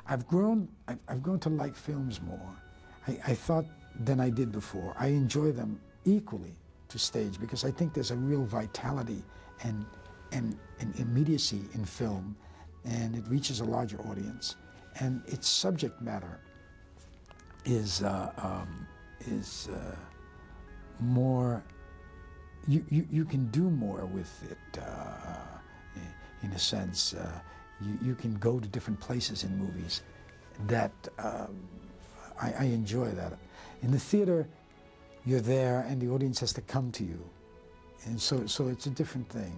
I've grown to like films more. I thought than I did before. I enjoy them equally to stage because I think there's a real vitality and immediacy in film, and it reaches a larger audience, and its subject matter is more. You can do more with it in a sense. You can go to different places in movies. That I enjoy that. In the theater, you're there and the audience has to come to you, and so it's a different thing.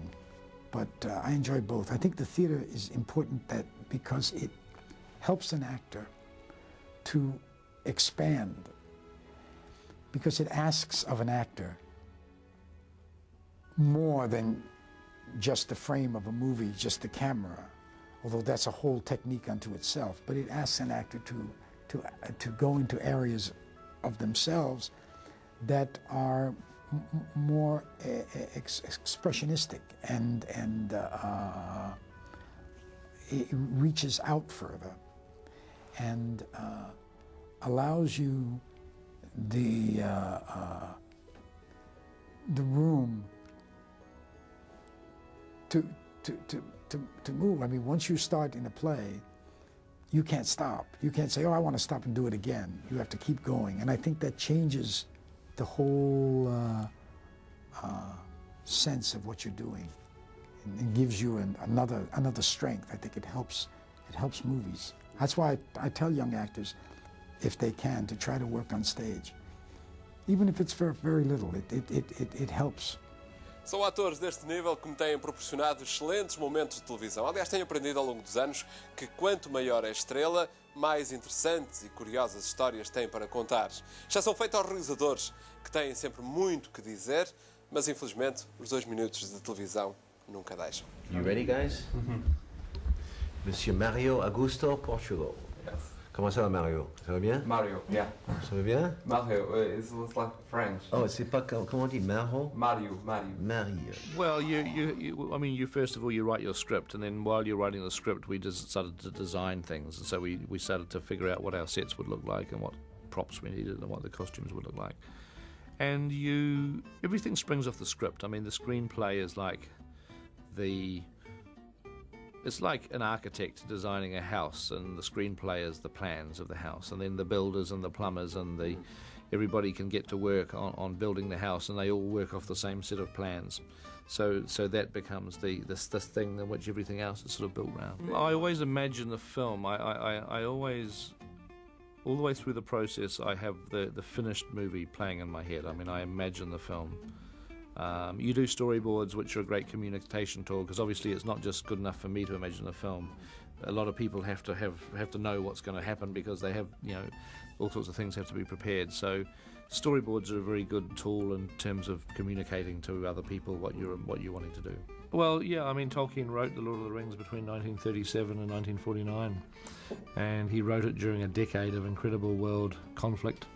But I enjoy both. I think the theater is important because it helps an actor to expand, because it asks of an actor more than just the frame of a movie, just the camera, although that's a whole technique unto itself. But it asks an actor to go into areas of themselves that are more expressionistic, and it reaches out further and allows you the room to move. I mean, once you start in a play, you can't stop. You can't say, oh, I want to stop and do it again. You have to keep going. And I think that changes the whole sense of what you're doing, and gives you another strength. I think it helps movies. That's why I tell young actors, if they can, to try to work on stage. Even if it's for very little, it helps. São atores deste nível que me têm proporcionado excelentes momentos de televisão. Aliás, tenho aprendido ao longo dos anos que quanto maior é a estrela, mais interessantes e curiosas histórias têm para contar. Já são feitos aos realizadores, que têm sempre muito que dizer, mas infelizmente os 2 minutos de televisão nunca deixam. You ready, guys? Monsieur Mário, Augusto, Portugal. Yes. Comment ça va, Mário? Ça va bien? Mario, yeah. Ça va bien? Mario, it's like French. Oh, c'est pas comment on dit Mário? Mario. Mario. Well, I mean, you first of all, you write your script, and then while you're writing the script, we just started to design things. And so we started to figure out what our sets would look like and what props we needed and what the costumes would look like. And everything springs off the script. I mean, the screenplay is like it's like an architect designing a house, and the screenplay is the plans of the house, and then the builders and the plumbers and everybody can get to work on building the house, and they all work off the same set of plans. So that becomes this thing in which everything else is sort of built around. I always imagine the film. I always, all the way through the process, I have the finished movie playing in my head. I mean, I imagine the film. You do storyboards, which are a great communication tool, because obviously it's not just good enough for me to imagine a film. A lot of people have to know what's going to happen, because they have, all sorts of things have to be prepared. So storyboards are a very good tool in terms of communicating to other people what you're wanting to do. Well, yeah, I mean, Tolkien wrote The Lord of the Rings between 1937 and 1949, and he wrote it during a decade of incredible world conflict.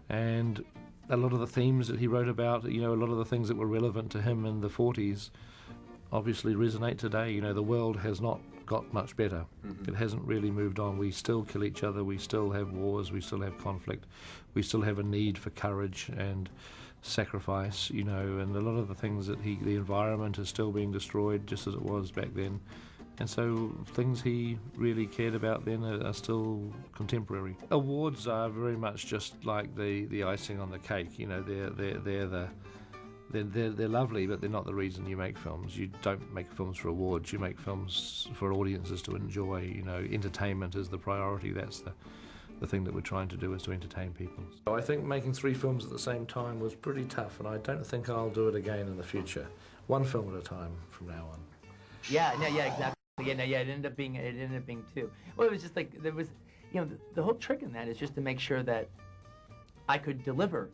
And a lot of the themes that he wrote about, a lot of the things that were relevant to him in the 40s obviously resonate today. The world has not got much better. It hasn't really moved on. We still kill each other, we still have wars, we still have conflict, we still have a need for courage and sacrifice, and a lot of the things that the environment is still being destroyed just as it was back then. And so things he really cared about then are still contemporary. Awards are very much just like the icing on the cake. They're lovely, but they're not the reason you make films. You don't make films for awards. You make films for audiences to enjoy. Entertainment is the priority. That's the thing that we're trying to do, is to entertain people. So I think making 3 films at the same time was pretty tough, and I don't think I'll do it again in the future. 1 film at a time from now on. Yeah, exactly. Yeah, it ended up being 2. Well, it was just like there was, the whole trick in that is just to make sure that I could deliver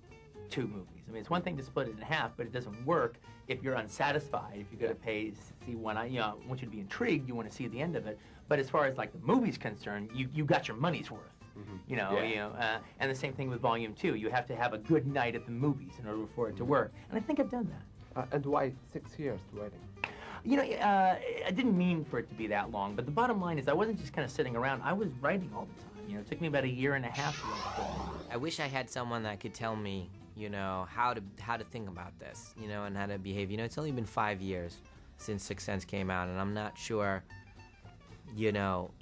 2 movies. I mean, it's one thing to split it in half, but it doesn't work if you're unsatisfied. If you're going to see one, I want you to be intrigued. You want to see the end of it. But as far as like the movie's concerned, you got your money's worth. And the same thing with Volume 2. You have to have a good night at the movies in order for it to work. And I think I've done that. And why 6 years to writing? You know, I didn't mean for it to be that long, but the bottom line is I wasn't just kind of sitting around. I was writing all the time. You know, it took me about 1.5 years to write the film. I wish I had someone that could tell me, you know, how to think about this, you know, and how to behave. You know, it's only been 5 years since Sixth Sense came out, and I'm not sure, you know,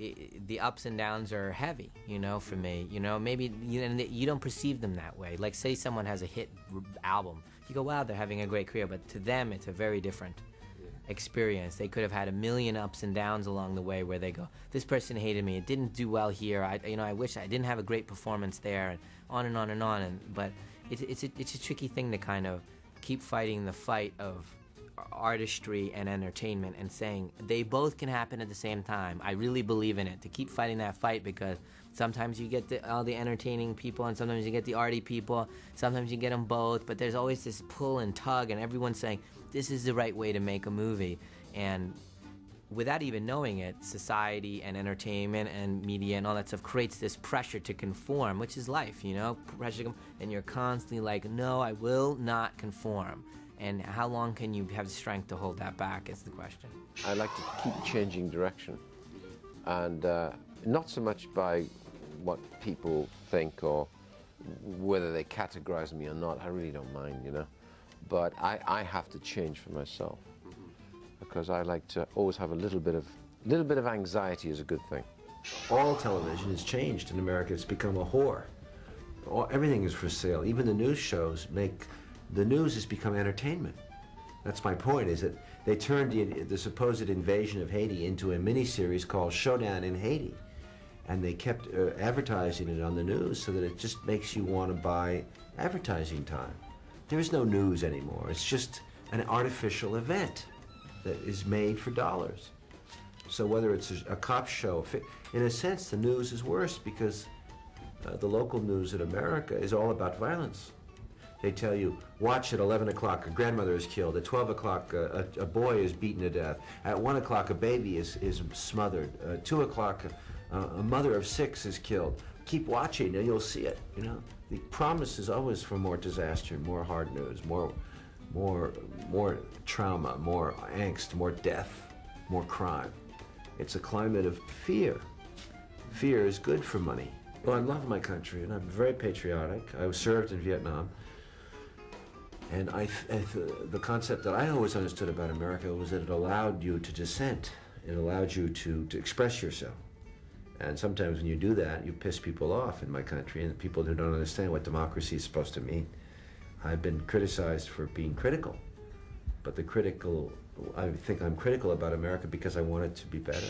the ups and downs are heavy, you know, for me. You know, maybe you don't perceive them that way. Like, say someone has a hit album. You go, wow, they're having a great career, but to them, it's a very different experience. They could have had 1,000,000 ups and downs along the way where they go, this person hated me, it didn't do well here, I wish I didn't have a great performance there, and on and on and on. But it's a tricky thing to kind of keep fighting the fight of artistry and entertainment and saying they both can happen at the same time. I really believe in it, to keep fighting that fight, because sometimes you get all the entertaining people and sometimes you get the arty people, sometimes you get them both, but there's always this pull and tug, and everyone's saying this is the right way to make a movie. And without even knowing it, society and entertainment and media and all that stuff creates this pressure to conform, which is life, you know, and you're constantly like, no, I will not conform. And how long can you have the strength to hold that back is the question. I like to keep changing direction, and not so much by what people think or whether they categorize me or not. I really don't mind, you know. But I have to change for myself, because I like to always have a little bit of anxiety is a good thing. All television has changed in America. It's become a whore. Everything is for sale. Even the news shows the news has become entertainment. That's my point, is that they turned the supposed invasion of Haiti into a miniseries called Showdown in Haiti. And they kept advertising it on the news so that it just makes you want to buy advertising time. There is no news anymore. It's just an artificial event that is made for dollars. So whether it's a cop show, in a sense, the news is worse, because the local news in America is all about violence. They tell you, watch at 11 o'clock, a grandmother is killed. At 12 o'clock, a boy is beaten to death. At 1 o'clock, a baby is smothered. 2 o'clock, a mother of 6 is killed. Keep watching and you'll see it, you know. The promise is always for more disaster, more hard news, more trauma, more angst, more death, more crime. It's a climate of fear. Fear is good for money. Well, I love my country, and I'm very patriotic. I served in Vietnam. And the concept that I always understood about America was that it allowed you to dissent. It allowed you to express yourself. And sometimes when you do that, you piss people off in my country, and people who don't understand what democracy is supposed to mean. I've been criticized for being critical, but I think I'm critical about America because I want it to be better.